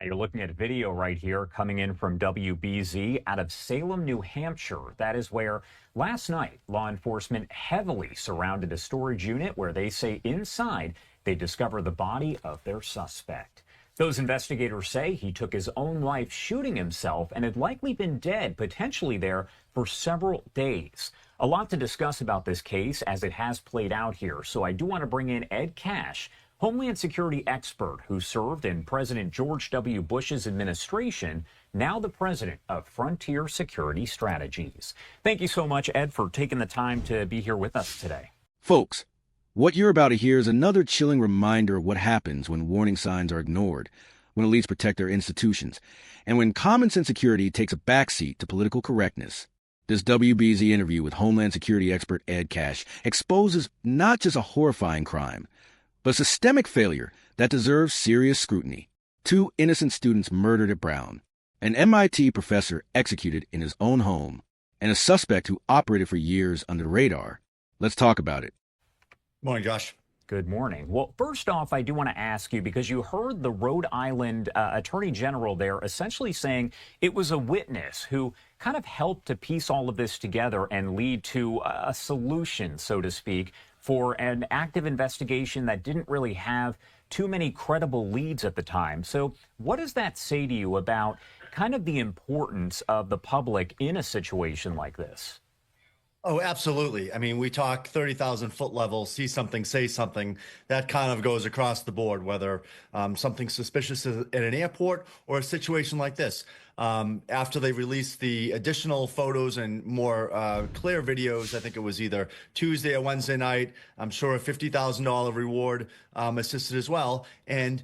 You're looking at a video right here coming in from WBZ out of Salem, New Hampshire. That is where last night law enforcement heavily surrounded a storage unit where they say inside they discovered the body of their suspect. Those investigators say he took his own life shooting himself and had likely been dead, potentially there for several days. A lot to discuss about this case as it has played out here. So I do want to bring in Ed Cash, Homeland Security expert who served in President George W. Bush's administration, now the president of Frontier Security Strategies. Thank you so much, Ed, for taking the time to be here with us today. Folks, what you're about to hear is another chilling reminder of what happens when warning signs are ignored, when elites protect their institutions, and when common sense security takes a backseat to political correctness. This WBZ interview with Homeland Security expert Ed Cash exposes not just a horrifying crime, but systemic failure that deserves serious scrutiny. 2 innocent students murdered at Brown, an MIT professor executed in his own home, and a suspect who operated for years under the radar. Let's talk about it. Morning, Josh. Good morning. Well, first off, I do want to ask you, because you heard the Rhode Island Attorney General there essentially saying it was a witness who kind of helped to piece all of this together and lead to a solution, so to speak, for an active investigation that didn't really have too many credible leads at the time. So what does that say to you about kind of the importance of the public in a situation like this? Oh, absolutely. I mean, we talk 30,000 foot level, see something, say something. That kind of goes across the board, whether something suspicious at an airport or a situation like this. After they released the additional photos and more clear videos, I think it was either Tuesday or Wednesday night, I'm sure a $50,000 reward assisted as well. And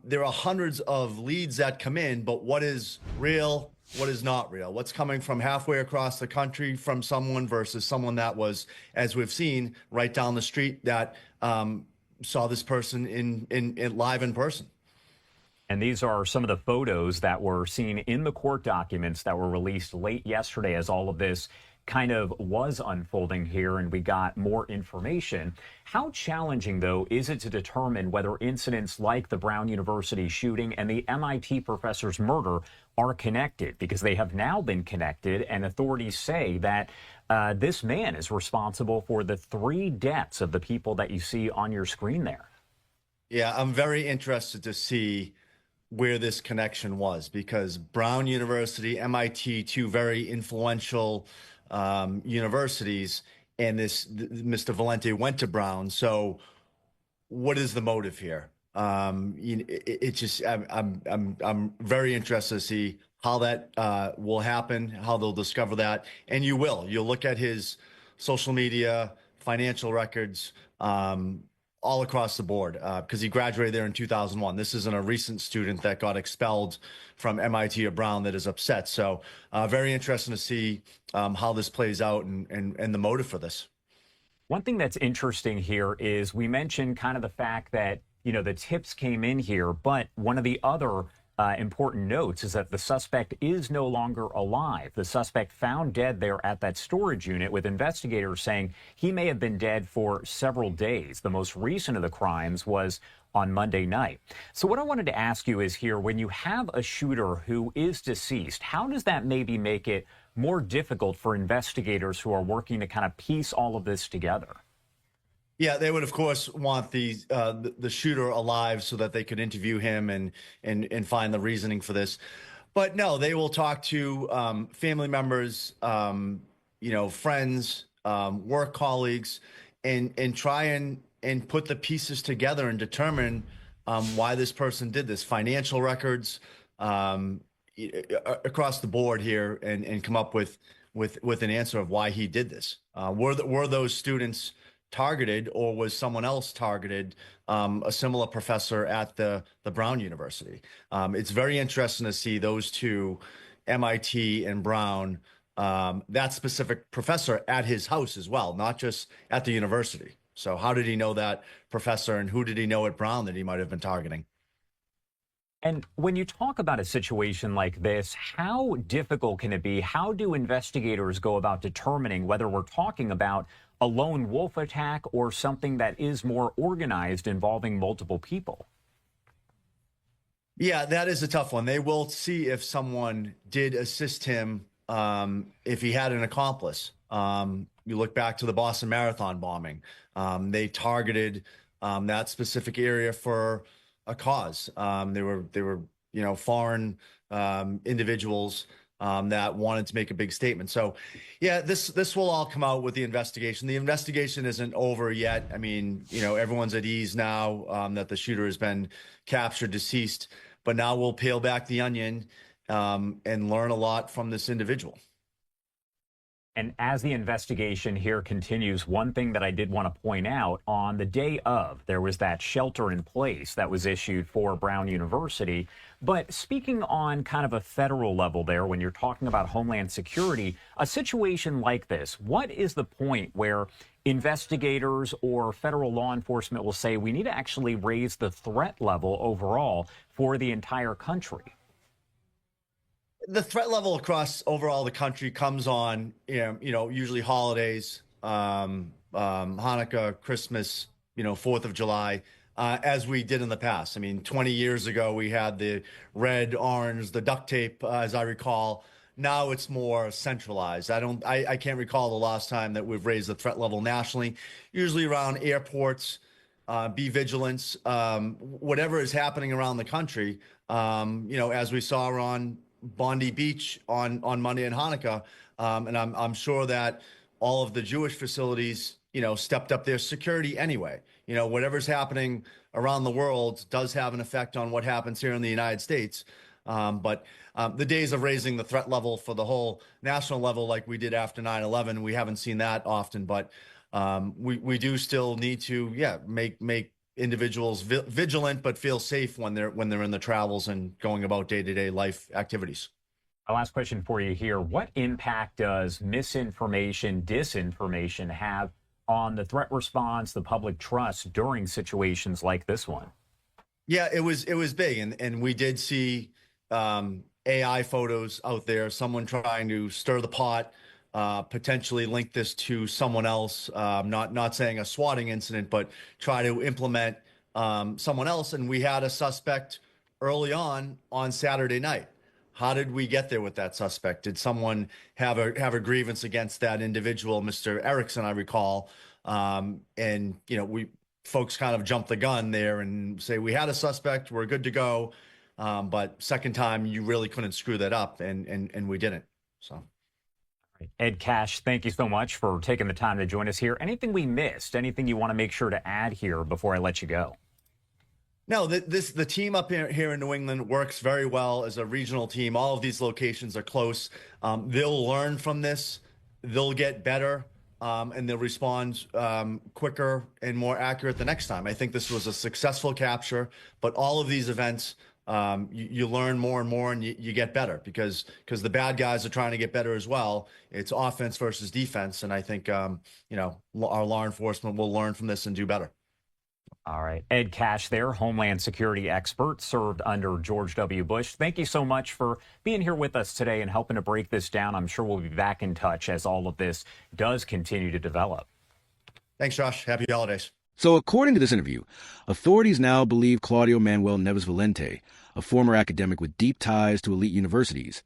there are hundreds of leads that come in, but what is real? What is not real? What's coming from halfway across the country from someone versus someone that was, as we've seen, right down the street that saw this person in live in person. And these are some of the photos that were seen in the court documents that were released late yesterday as all of this kind of was unfolding here and we got more information. How challenging, though, is it to determine whether incidents like the Brown University shooting and the MIT professor's murder are connected? Because they have now been connected, and authorities say that this man is responsible for the 3 deaths of the people that you see on your screen there. Yeah, I'm very interested to see where this connection was, because Brown University, MIT, 2 very influential universities, and Mr. Valente went to Brown. So what is the motive here? I'm very interested to see how that will happen, how they'll discover that. And you'll look at his social media, financial records, all across the board, because he graduated there in 2001. This isn't a recent student that got expelled from MIT or Brown that is upset. So very interesting to see how this plays out and the motive for this. One thing that's interesting here is we mentioned kind of the fact that, you know, the tips came in here, but one of the other important notes is that the suspect is no longer alive. The suspect found dead there at that storage unit, with investigators saying he may have been dead for several days. The most recent of the crimes was on Monday night. So what I wanted to ask you is here, when you have a shooter who is deceased, how does that maybe make it more difficult for investigators who are working to kind of piece all of this together? Yeah, they would, of course, want the shooter alive so that they could interview him and find the reasoning for this. But no, they will talk to family members, friends, work colleagues, and try and put the pieces together and determine why this person did this. Financial records across the board here, and come up with an answer of why he did this. Were those students targeted, or was someone else targeted, a similar professor at the Brown University? It's very interesting to see those 2, MIT and Brown, that specific professor at his house as well, not just at the university. So how did he know that professor, and who did he know at Brown that he might have been targeting? And when you talk about a situation like this, how difficult can it be? How do investigators go about determining whether we're talking about a lone wolf attack or something that is more organized involving multiple people? Yeah, that is a tough one. They will see if someone did assist him, if he had an accomplice. You look back to the Boston Marathon bombing. They targeted that specific area for a cause. They were foreign individuals that wanted to make a big statement. So, yeah, this will all come out with the investigation. The investigation isn't over yet. I mean, everyone's at ease now that the shooter has been captured, deceased. But now we'll peel back the onion and learn a lot from this individual. And as the investigation here continues, one thing that I did want to point out, on the day of, there was that shelter in place that was issued for Brown University. But speaking on kind of a federal level there, when you're talking about Homeland Security, a situation like this, what is the point where investigators or federal law enforcement will say we need to actually raise the threat level overall for the entire country? The threat level across overall the country comes on, usually holidays, Hanukkah, Christmas, 4th of July, as we did in the past. I mean, 20 years ago, we had the red, orange, the duct tape, as I recall. Now it's more centralized. I can't recall the last time that we've raised the threat level nationally, usually around airports, be vigilant, whatever is happening around the country, as we saw on Bondi Beach on Monday and Hanukkah, and I'm sure that all of the Jewish facilities, stepped up their security anyway. Whatever's happening around the world does have an effect on what happens here in the United States. But the days of raising the threat level for the whole national level, like we did after 9/11, we haven't seen that often. But we do still need to, make individuals vigilant, but feel safe when they're in the travels and going about day-to-day life activities. A last question for you here. What impact does misinformation, disinformation have on the threat response, the public trust during situations like this one? Yeah, it was big, and we did see AI photos out there, someone trying to stir the pot, potentially link this to someone else, not saying a swatting incident, but try to implement someone else. And we had a suspect early on Saturday night. How did we get there with that suspect? Did someone have a grievance against that individual, Mr. Erickson, I recall? And we folks kind of jumped the gun there and say we had a suspect, we're good to go. But second time, you really couldn't screw that up, and we didn't. So. Ed Cash, thank you so much for taking the time to join us here. Anything we missed? Anything you want to make sure to add here before I let you go? No, the team up here in New England works very well as a regional team. All of these locations are close. They'll learn from this. They'll get better, and they'll respond quicker and more accurate the next time. I think this was a successful capture, but all of these events, you learn more and more, and you get better because the bad guys are trying to get better as well. It's offense versus defense, and I think our law enforcement will learn from this and do better. All right. Ed Cash there, Homeland Security expert, served under George W. Bush. Thank you so much for being here with us today and helping to break this down. I'm sure we'll be back in touch as all of this does continue to develop. Thanks, Josh. Happy holidays. So according to this interview, authorities now believe Claudio Manuel Neves Valente, a former academic with deep ties to elite universities,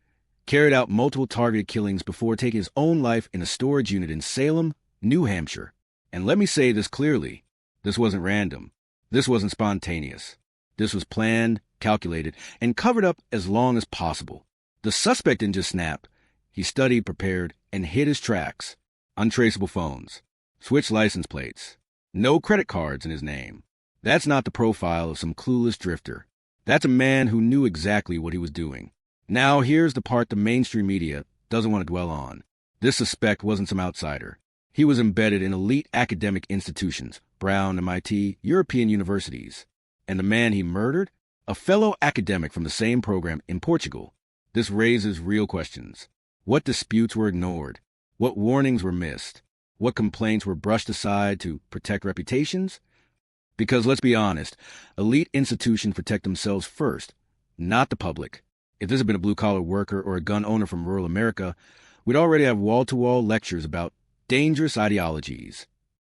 carried out multiple targeted killings before taking his own life in a storage unit in Salem, New Hampshire. And let me say this clearly. This wasn't random. This wasn't spontaneous. This was planned, calculated, and covered up as long as possible. The suspect didn't just snap. He studied, prepared, and hid his tracks. Untraceable phones. Switched license plates. No credit cards in his name. That's not the profile of some clueless drifter. That's a man who knew exactly what he was doing. Now here's the part the mainstream media doesn't want to dwell on. This suspect wasn't some outsider. He was embedded in elite academic institutions, Brown, MIT, European universities. And the man he murdered? A fellow academic from the same program in Portugal. This raises real questions. What disputes were ignored? What warnings were missed? What complaints were brushed aside to protect reputations? Because let's be honest, elite institutions protect themselves first, not the public. If this had been a blue-collar worker or a gun owner from rural America, we'd already have wall-to-wall lectures about dangerous ideologies.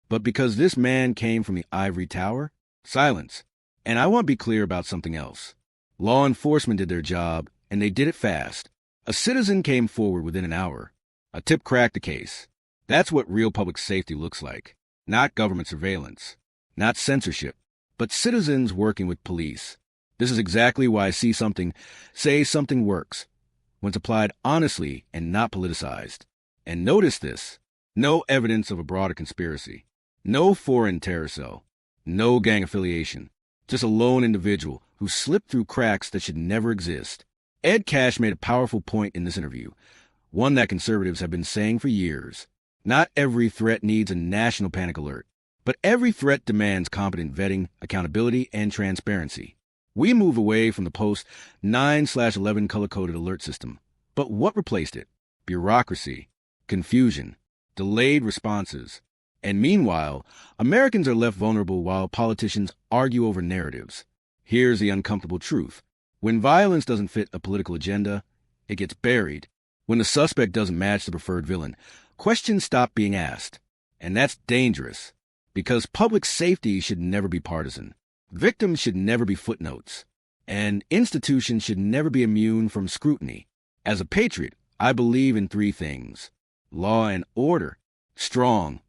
But because this man came from the ivory tower, silence. And I want to be clear about something else. Law enforcement did their job, and they did it fast. A citizen came forward within an hour. A tip cracked the case. That's what real public safety looks like. Not government surveillance, not censorship, but citizens working with police. This is exactly why say something works, when it's applied honestly and not politicized. And notice this: no evidence of a broader conspiracy, no foreign terror cell, no gang affiliation, just a lone individual who slipped through cracks that should never exist. Ed Cash made a powerful point in this interview, one that conservatives have been saying for years. Not every threat needs a national panic alert, but every threat demands competent vetting, accountability, and transparency. We move away from the post 9/11 color-coded alert system. But what replaced it? Bureaucracy, confusion, delayed responses. And meanwhile, Americans are left vulnerable while politicians argue over narratives. Here's the uncomfortable truth. When violence doesn't fit a political agenda, it gets buried. When the suspect doesn't match the preferred villain, questions stop being asked. And that's dangerous, because public safety should never be partisan. Victims should never be footnotes. And institutions should never be immune from scrutiny. As a patriot, I believe in three things: law and order, strong,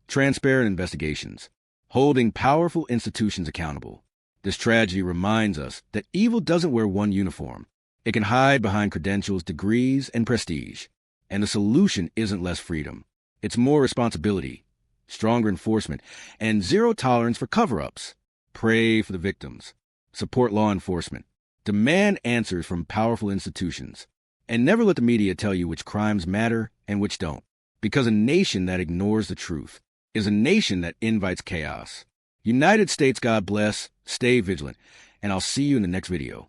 transparent investigations, holding powerful institutions accountable. This tragedy reminds us that evil doesn't wear one uniform. It can hide behind credentials, degrees, and prestige. And the solution isn't less freedom. It's more responsibility, stronger enforcement, and zero tolerance for cover-ups. Pray for the victims. Support law enforcement. Demand answers from powerful institutions. And never let the media tell you which crimes matter and which don't. Because a nation that ignores the truth is a nation that invites chaos. United States, God bless, stay vigilant, and I'll see you in the next video.